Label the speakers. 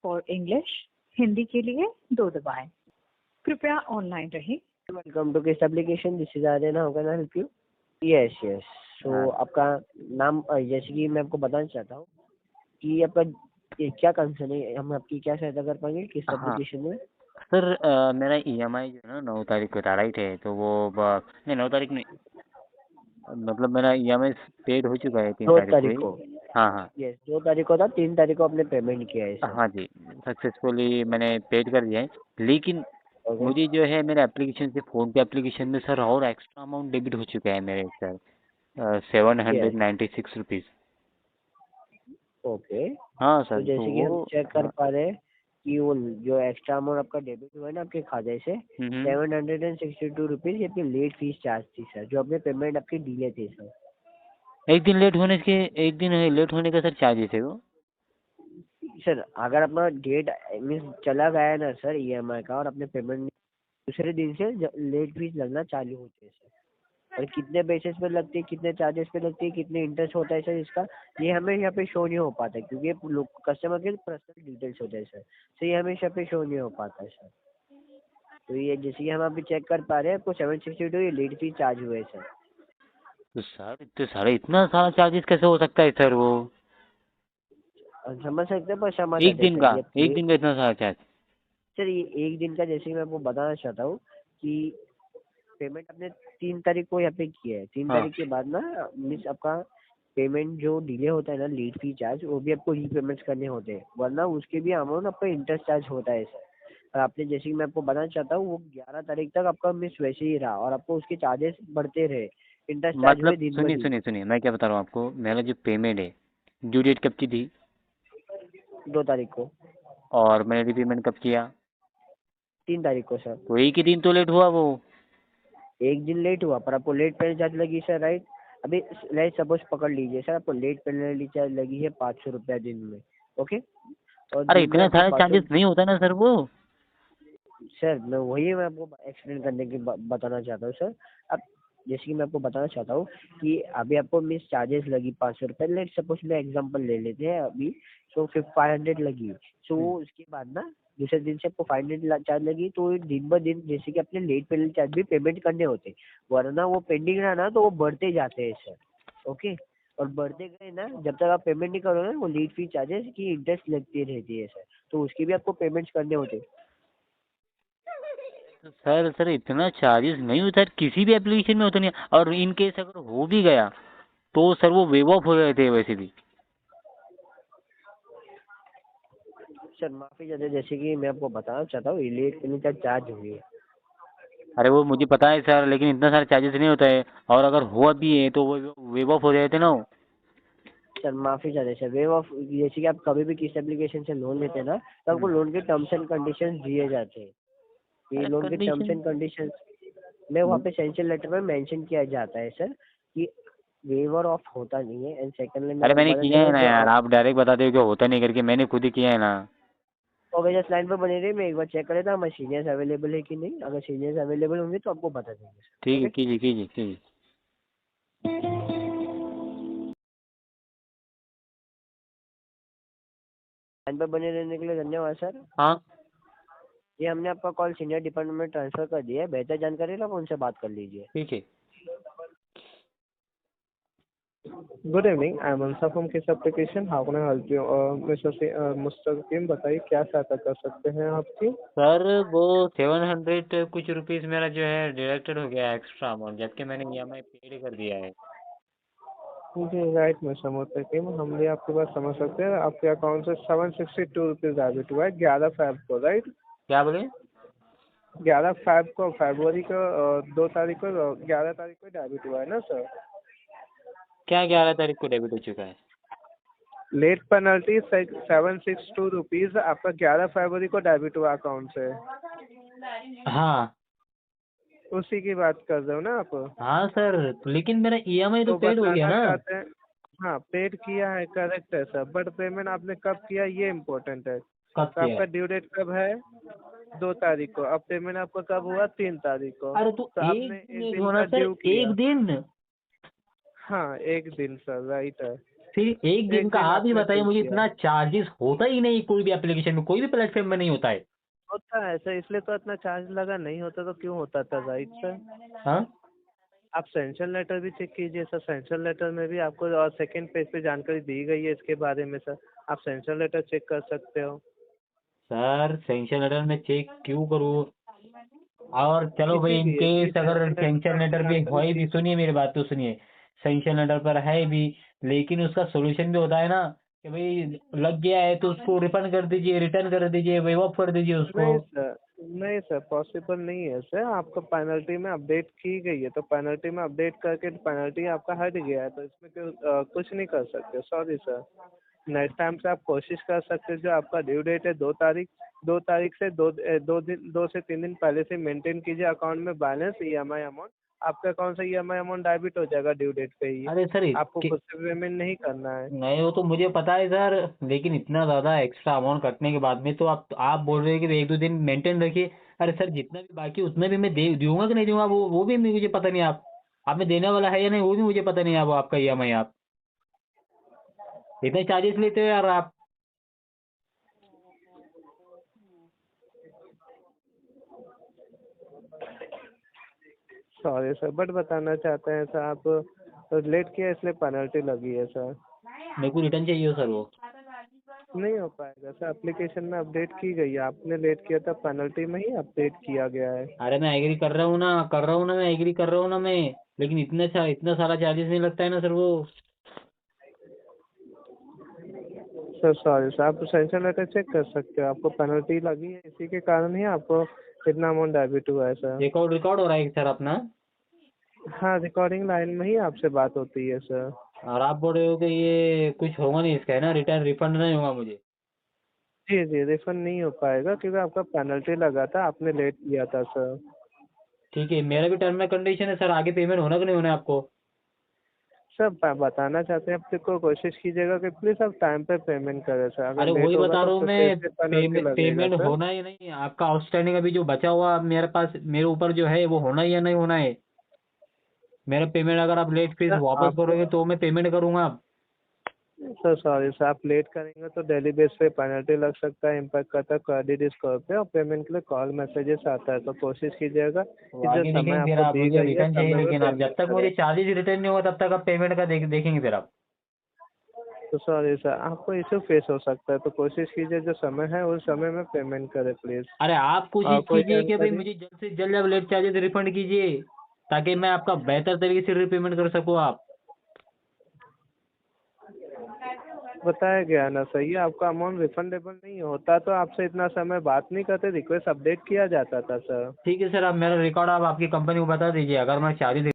Speaker 1: For English, Hindi के लिए 2 दबाएं। कृपया ऑनलाइन रहें।
Speaker 2: Welcome to Kiss application, this is Aryan, how can I help you? Yes yes. So आपका नाम, जैसे कि मैं आपको बताना चाहता हूँ कि आपका ये क्या कंसर्न है, हम आपकी क्या सहायता कर पाएंगे किस एप्लीकेशन में?
Speaker 3: सर मेरा ईएमआई जो है ना 9 तारीख को था, राइट है, तो वो नहीं 9 तारीख नहीं, मतलब मेरा ईएमआई पेड हो चुका है 3
Speaker 2: 2
Speaker 3: तारीख को
Speaker 2: तारीख
Speaker 3: ही।
Speaker 2: को।
Speaker 3: हाँ हाँ
Speaker 2: यस, 2 तारीख को था, 3 तारीख को आपने पेमेंट किया है सर।
Speaker 3: हाँ जी, सक्सेसफुली मैंने पेड कर दिया है। लेकिन
Speaker 2: ओके।
Speaker 3: मुझे जो है मेरे एप्लीकेशन से, फ़ोन पे एप्लीकेशन में सर और एक्स्ट्रा अमाउंट डेबिट हो चुका है मेरे सर,
Speaker 2: यस।
Speaker 3: 796 रुपीज़।
Speaker 2: ओके।
Speaker 3: हाँ
Speaker 2: तो
Speaker 3: सर, तो
Speaker 2: जैसे कि हम
Speaker 3: वो
Speaker 2: चेक कर पा रहे हैं कि वो जो एक्स्ट्रा अमाउंट आपका डेबिट हुआ है ना आपके खाते से, 762 रुपीज़, ये आपकी लेट फीस चार्ज थी सर, जो आपने पेमेंट आपकी डिले थी सर।
Speaker 3: एक दिन लेट होने का सर चार्जेस है वो?
Speaker 2: सर अगर अपना डेट मीन्स चला गया है ना सर ईएमआई का, और अपने पेमेंट दूसरे दिन से लेट फीस लगना चालू होते हैं सर। और कितने बेसिस पे लगती है, कितने चार्जेस पे लगती है, कितने इंटरेस्ट होता है सर इसका, ये हमें यहाँ पे शो नहीं हो पाता है, क्योंकि ये लोग कस्टमर के पर्सनल डिटेल्स होते हैं सर, तो ये हमेशा पे शो नहीं हो पाता है सर। तो ये जैसे कि हम अभी चेक कर पा रहे हैं, आपको 762 ये लेट फीस चार्ज हुए सर।
Speaker 3: तो सर इतना सारा चार्जेस कैसे हो सकता है सर वो?
Speaker 2: समझ सकते हैं, पर क्षमा
Speaker 3: एक
Speaker 2: चाहते हैं
Speaker 3: दिन
Speaker 2: सर
Speaker 3: का
Speaker 2: ये
Speaker 3: एक दिन का इतना सारा चार्ज?
Speaker 2: सर ये एक दिन का, जैसे कि मैं आपको बताना चाहता हूँ कि पेमेंट आपने 3 तारीख को यहाँ पे किया है, 3
Speaker 3: हाँ,
Speaker 2: तारीख के बाद ना मीन्स आपका पेमेंट जो डिले होता है ना, लेट फी चार्ज, वो भी आपको रीपेमेंट्स करने होते हैं, वरना उसके भी अमाउंट आपका इंटरेस्ट चार्ज होता है सर। और आपने, जैसे कि मैं आपको बताना चाहता हूँ, वो 11 तारीख तक आपका मिस वैसे ही रहा, और आपको उसके चार्जेस बढ़ते रहे, इंटरेस्ट चार्ज हुए
Speaker 3: मतलब
Speaker 2: दिन ब
Speaker 3: सुनिए
Speaker 2: दिन।
Speaker 3: सुनिए सुनिए, मैं क्या बता रहा हूँ आपको, मेरा जो पेमेंट है, ड्यू डेट कब की थी
Speaker 2: 2 तारीख को।
Speaker 3: और मैंने रीपेमेंट कब किया?
Speaker 2: 3 तारीख को सर।
Speaker 3: तो एक ही दिन तो लेट हुआ वो।
Speaker 2: एक दिन लेट हुआ, पर आपको लेट पेनल्टी चार्ज लगी सर, राइट? अभी लाइक सपोज पकड़ लीजिए सर, आपको लेट पेनल्टी चार्ज लगी है 500 रुपया दिन में। ओके। और
Speaker 3: अरे
Speaker 2: दिन में
Speaker 3: इतना
Speaker 2: आपको
Speaker 3: सारा
Speaker 2: 500।
Speaker 3: चार्जेस नहीं होता ना सर वो।
Speaker 2: सर मैं आपको एक्सप्लेन करने की बताना चाहता हूँ सर। अब जैसे कि मैं आपको बताना चाहता हूँ कि अभी आपको मिस चार्जेस लगी 500 रुपये, लेट सपोज मैं एग्जांपल ले लेते हैं अभी। सो 500 लगी, सो उसके बाद ना दूसरे दिन से आपको 500 चार्ज लगी, तो दिन ब दिन जैसे कि अपने लेट पेनल्टी चार्ज भी पेमेंट करने होते, वरना वो पेंडिंग रहा ना तो वो बढ़ते जाते हैं सर। ओके। और बढ़ते गए ना, जब तक आप पेमेंट नहीं करोगे ना, वो लेट फी चार्जेस की इंटरेस्ट लगती रहती है सर, तो उसकी भी आपको पेमेंट्स करने होते हैं।
Speaker 3: सर इतना चार्जेस नहीं होता है, किसी भी एप्लीकेशन में होता नहीं है। और इन केस अगर हो भी गया तो सर वो वेव ऑफ हो गए थे वैसे भी।
Speaker 2: सर माफी चाहते हैं, जैसे कि मैं आपको बताना चाहता हूँ, लेट पेमेंट का चार्ज हुई है।
Speaker 3: अरे वो मुझे पता है सर, लेकिन इतना सारा चार्जेस नहीं होता है, और अगर हुआ भी है तो वो वेव ऑफ हो जाते ना वो।
Speaker 2: सर माफी चाहते हैं सर, वे ऑफ, जैसे कि आप कभी भी किस एप्लीकेशन से लोन लेते हैं ना, तो आपको लोन के टर्म्स एंड कंडीशंस दिए जाते हैं। ये
Speaker 3: अरे
Speaker 2: लोन के टर्म्स
Speaker 3: कंडीशन।
Speaker 2: एंड कंडीशंस में वहाँ पे सैंक्शन लेटर में मेंशन किया जाता है सर कि वेवर ऑफ होता नहीं है। एंड सेकंडली मैं
Speaker 3: अरे
Speaker 2: आपको
Speaker 3: मैंने
Speaker 2: बताना
Speaker 3: किया
Speaker 2: चाहता
Speaker 3: है
Speaker 2: हूँ
Speaker 3: ना यार,
Speaker 2: जो।
Speaker 3: आप डायरेक्ट बताते हो कि होता नहीं करके, मैंने खुद ही किया है ना।
Speaker 2: ओके, जस्ट लाइन पर बने रहिए, मैं एक बार चेक कर लेता हूँ हमारे सीनियर्स अवेलेबल है कि नहीं, अगर सीनियर्स अवेलेबल होंगे तो आपको बता देंगे सर।
Speaker 3: ठीक है,
Speaker 2: ओके।
Speaker 3: कीजिए कीजिए कीजिए।
Speaker 2: लाइन पर बने रहने के लिए धन्यवाद सर।
Speaker 3: हाँ
Speaker 2: ये हमने आपका कॉल सीनियर डिपार्टमेंट में ट्रांसफर कर दिया है, बेहतर जानकारी आप उनसे बात कर लीजिए।
Speaker 3: ठीक है।
Speaker 4: Good evening, I am Ansa from Kiss application, how can I help you? Mustaqeem बताइए क्या सहायता कर सकते हैं आपकी?
Speaker 3: सर वो 700 कुछ रुपीस मेरा जो है डिडक्टेड हो गया एक्स्ट्रा अमाउंट, जबकि मैंने ईएमआई पेड कर दिया है।
Speaker 4: जी राइट मिस्टर मुस्तकीम, हम भी आपकी बात समझ सकते हैं। आपके अकाउंट से 762 रुपीज़ डेबिट हुआ है 11 फ़रवरी को, राइट?
Speaker 3: क्या बोले?
Speaker 4: 11 फ़रवरी को, फरवरी को, 2 तारीख को, 11 तारीख को डेबिट हुआ है ना सर?
Speaker 3: क्या 11 तारीख को डेबिट हो चुका है?
Speaker 4: लेट पेनल्टी 762 रुपीज़ आपका 11 फ़रवरी को डेबिट हुआ अकाउंट से।
Speaker 3: हाँ
Speaker 4: उसी की बात कर रहे हो ना आप?
Speaker 3: हाँ सर, लेकिन मेरा ईएमआई तो
Speaker 4: तो
Speaker 3: पेड हो गया
Speaker 4: बताना
Speaker 3: ना।
Speaker 4: चाहते हैं, हाँ पेड किया है, करेक्ट है सर, बट पेमेंट आपने कब किया ये इम्पोर्टेंट है।
Speaker 3: कब
Speaker 4: तो
Speaker 3: किया
Speaker 4: आपका
Speaker 3: है?
Speaker 4: ड्यू डेट कब है? 2 तारीख को। अब पेमेंट आपका कब हुआ? 3 तारीख को।
Speaker 3: अरे तो
Speaker 4: तो
Speaker 3: एक
Speaker 4: आपने
Speaker 3: दिन
Speaker 4: एक
Speaker 3: एक
Speaker 4: दिन
Speaker 3: होना
Speaker 4: का
Speaker 3: सर,
Speaker 4: ड्यू किया।
Speaker 3: एक दिन।
Speaker 4: हाँ एक दिन सर, राइट है।
Speaker 3: फिर एक दिन
Speaker 4: एक
Speaker 3: का
Speaker 4: दिन
Speaker 3: आप ही
Speaker 4: आपने
Speaker 3: बताइए
Speaker 4: पे
Speaker 3: मुझे,
Speaker 4: किया
Speaker 3: इतना चार्जेस होता ही नहीं कोई भी एप्लीकेशन में, कोई भी प्लेटफॉर्म में नहीं होता है।
Speaker 4: होता है सर, इसलिए तो इतना चार्ज लगा, नहीं होता तो क्यों होता था, राइट सर।
Speaker 3: हाँ
Speaker 4: आप सैंक्शन लेटर भी चेक कीजिए सर, सैंक्शन लेटर में भी आपको और सेकंड पेज पे जानकारी दी गई है इसके बारे में सर, आप सैंक्शन लेटर चेक कर सकते हो।
Speaker 3: सर, सैंक्शन लेटर में चेक क्यों करूँ? और चलो भाई, इन
Speaker 4: इसीलिए कि
Speaker 3: केस अगर
Speaker 4: सैंक्शन लेटर में
Speaker 3: सैंक्शन
Speaker 4: आपको
Speaker 3: लेटर पे
Speaker 4: जानकारी
Speaker 3: है
Speaker 4: दी।
Speaker 3: भी, सुनिए मेरी बात तो सुनिए, सैंक्शन लेटर पर है भी, लेकिन उसका सोल्यूशन भी होता है ना कि भाई लग गया है तो उसको रिफंड कर दीजिए, रिटर्न कर दीजिए, वेव ऑफ कर दीजिए उसको।
Speaker 4: नहीं सर, नहीं सर, पॉसिबल नहीं है सर, आपको पेनल्टी में अपडेट की गई है तो पेनल्टी में अपडेट करके पेनल्टी आपका हट गया है, तो इसमें क्यों कुछ नहीं कर सकते, सॉरी सर। नेक्स्ट टाइम से आप कोशिश कर सकते हो, जो आपका ड्यू डेट है 2 तारीख, 2 तारीख से 2 से 3 दिन पहले से मेंटेन कीजिए अकाउंट में बैलेंस, ईएमआई अमाउंट, आपके अकाउंट से ईएमआई अमाउंट डेबिट हो जाएगा ड्यू डेट पे ही।
Speaker 3: अरे सर,
Speaker 4: आपको खुद से पेमेंट नहीं करना है।
Speaker 3: नहीं वो तो मुझे पता है सर, लेकिन इतना ज्यादा एक्स्ट्रा अमाउंट कटने के बाद में तो आप बोल रहे हैं कि 1-2 दिन मेंटेन रखिए। अरे सर, जितना भी बाकी उतना भी मैं दे दूंगा कि नहीं दूंगा, वो भी मुझे पता नहीं। आप में देने वाला है या नहीं वो भी मुझे पता नहीं है। वो आपका ईएमआई आप इतने चार्जेस लेते हो यार आप।
Speaker 4: सॉरी सर, बट बताना चाहते हैं सर, आप लेट किया इसलिए पेनल्टी लगी है सर।
Speaker 3: मेरे को रिटर्न चाहिए हो सर वो।
Speaker 4: नहीं हो पाएगा सर, एप्लीकेशन में अपडेट की गई है, आपने लेट किया था, पेनल्टी में ही अपडेट किया गया है।
Speaker 3: अरे मैं एग्री कर रहा हूँ ना, मैं एग्री कर रहा हूँ ना मैं, लेकिन इतना सारा चार्जेस नहीं लगता है ना सर वो।
Speaker 4: सर सॉरी सर, आप सैंक्शन लेटर चेक कर सकते हो, आपको पेनल्टी लगी है, इसी के कारण ही आपको इतना अमाउंट डेबिट हुआ है सर।
Speaker 3: रिकॉर्ड हो रहा है सर अपना।
Speaker 4: हाँ, रिकॉर्डिंग लाइन में ही आपसे बात होती है सर।
Speaker 3: और आप बोल रहे हो कि ये कुछ होगा नहीं इसका, है ना? रिटर्न रिफंड नहीं होगा मुझे?
Speaker 4: जी जी, रिफंड नहीं हो पाएगा क्योंकि आपका पेनल्टी लगा था, आपने लेट किया था सर।
Speaker 3: ठीक है, मेरा भी टर्म एंड कंडीशन है सर, आगे पेमेंट होना कि नहीं होना है आपको?
Speaker 4: सर बताना चाहते हैं, आप को कोशिश कीजिएगा कि प्लीज़ आप टाइम पे पेमेंट करें सर, अगर
Speaker 3: अरे
Speaker 4: लेट
Speaker 3: वही
Speaker 4: होगा
Speaker 3: बता
Speaker 4: तो
Speaker 3: रहा हूँ
Speaker 4: फिर
Speaker 3: मैं,
Speaker 4: से पेनल्टी लगेगा
Speaker 3: पेमेंट
Speaker 4: सर।
Speaker 3: होना ही नहीं है आपका। आउटस्टैंडिंग अभी जो बचा हुआ मेरे पास, मेरे ऊपर जो है वो होना ही या नहीं होना है? मेरा पेमेंट अगर आप लेट फीस
Speaker 4: सर
Speaker 3: वापस
Speaker 4: आपको,
Speaker 3: करोगे तो मैं पेमेंट करूंगा।
Speaker 4: सर सॉरी सर, आप लेट करेंगे तो डेली बेस पे पेनल्टी लग सकता है, इम्पैक्ट करता है क्रेडिट स्कोर पे, और पेमेंट के लिए कॉल मैसेजेस आता है, तो कोशिश कीजिएगा
Speaker 3: तो
Speaker 4: कि जो
Speaker 3: आगे
Speaker 4: समय
Speaker 3: देखेंगे फिर
Speaker 4: आपको
Speaker 3: आप,
Speaker 4: दी
Speaker 3: मुझे
Speaker 4: गई है
Speaker 3: रिटर्न चाहिए,
Speaker 4: समय में
Speaker 3: लेकिन आप जब
Speaker 4: पेमेंट
Speaker 3: तक
Speaker 4: करें।
Speaker 3: मुझे चार्जेस रिटर्न नहीं होगा तब तक आप पेमेंट का देखेंगे फिर आप।
Speaker 4: तो सॉरी सर, आपको इशू फेस हो सकता है, तो कोशिश कीजिए जो समय है उस समय में पेमेंट करें प्लीज़।
Speaker 3: अरे आप
Speaker 4: और
Speaker 3: कोशिश
Speaker 4: कोई
Speaker 3: कीजिए कि भाई
Speaker 4: जानकारी,
Speaker 3: मुझे जल्द से जल्द आप लेट चार्जेस रिफंड कीजिए, ताकि मैं आपका बेहतर तरीके से रीपेमेंट कर सकूँ आप।
Speaker 4: बताया गया ना सही है, आपका अमाउंट रिफंडेबल नहीं होता तो आपसे इतना समय बात नहीं करते, रिक्वेस्ट अपडेट किया जाता था सर।
Speaker 3: ठीक है सर, आप मेरा रिकॉर्ड आप आपकी कंपनी को बता दीजिए, अगर मैं चार्जेस